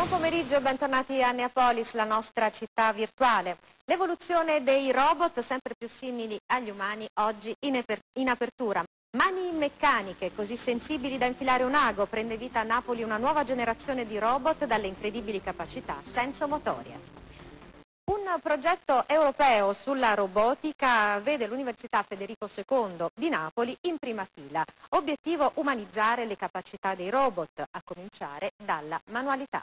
Buon pomeriggio e bentornati a Neapolis, la nostra città virtuale. L'evoluzione dei robot sempre più simili agli umani oggi in apertura. Mani meccaniche così sensibili da infilare un ago, prende vita a Napoli una nuova generazione di robot dalle incredibili capacità sensomotorie. Un progetto europeo sulla robotica vede l'Università Federico II di Napoli in prima fila. Obiettivo: umanizzare le capacità dei robot, a cominciare dalla manualità.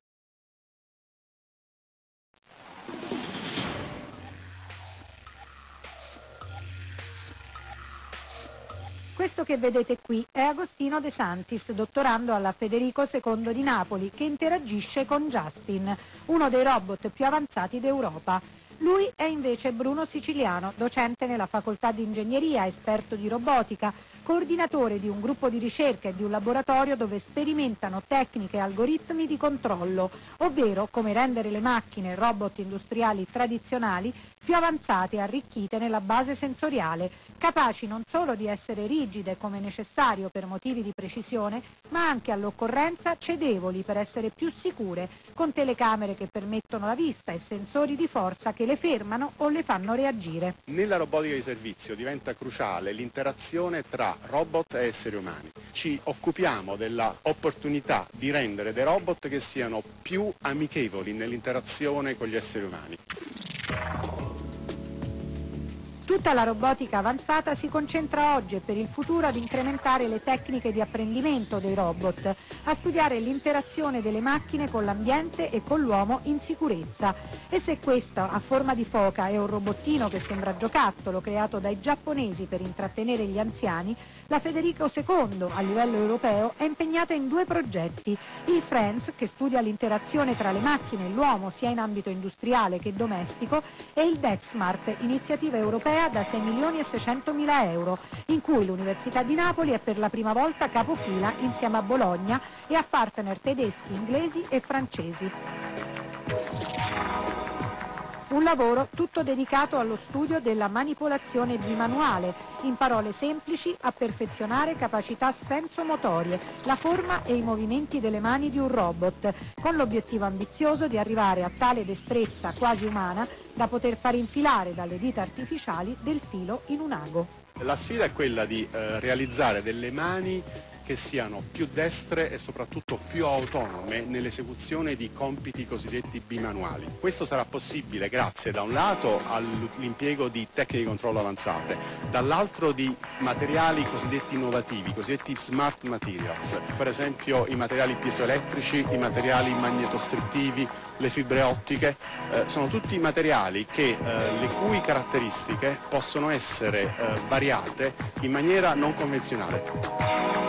Questo che vedete qui è Agostino De Santis, dottorando alla Federico II di Napoli, che interagisce con Justin, uno dei robot più avanzati d'Europa. Lui è invece Bruno Siciliano, docente nella facoltà di ingegneria, esperto di robotica, coordinatore di un gruppo di ricerca e di un laboratorio dove sperimentano tecniche e algoritmi di controllo, ovvero come rendere le macchine e robot industriali tradizionali più avanzate e arricchite nella base sensoriale, capaci non solo di essere rigide come necessario per motivi di precisione, ma anche all'occorrenza cedevoli per essere più sicure, con telecamere che permettono la vista e sensori di forza che le fermano o le fanno reagire. Nella robotica di servizio diventa cruciale l'interazione tra robot e esseri umani. Ci occupiamo della opportunità di rendere dei robot che siano più amichevoli nell'interazione con gli esseri umani. Tutta la robotica avanzata si concentra oggi e per il futuro ad incrementare le tecniche di apprendimento dei robot, a studiare l'interazione delle macchine con l'ambiente e con l'uomo in sicurezza. E se questo a forma di foca è un robottino che sembra giocattolo creato dai giapponesi per intrattenere gli anziani, la Federico II a livello europeo è impegnata in due progetti: il Friends, che studia l'interazione tra le macchine e l'uomo sia in ambito industriale che domestico, e il DexSmart, iniziativa europea da 6.600.000 euro, in cui l'Università di Napoli è per la prima volta capofila insieme a Bologna e a partner tedeschi, inglesi e francesi. Un lavoro tutto dedicato allo studio della manipolazione bimanuale, in parole semplici a perfezionare capacità sensomotorie, la forma e i movimenti delle mani di un robot, con l'obiettivo ambizioso di arrivare a tale destrezza quasi umana da poter far infilare dalle dita artificiali del filo in un ago. La sfida è quella di realizzare delle mani che siano più destre e soprattutto più autonome nell'esecuzione di compiti cosiddetti bimanuali. Questo sarà possibile grazie da un lato all'impiego di tecniche di controllo avanzate, dall'altro di materiali cosiddetti innovativi, cosiddetti smart materials, per esempio i materiali piezoelettrici, i materiali magnetostrittivi, le fibre ottiche, sono tutti materiali che, le cui caratteristiche possono essere variate in maniera non convenzionale.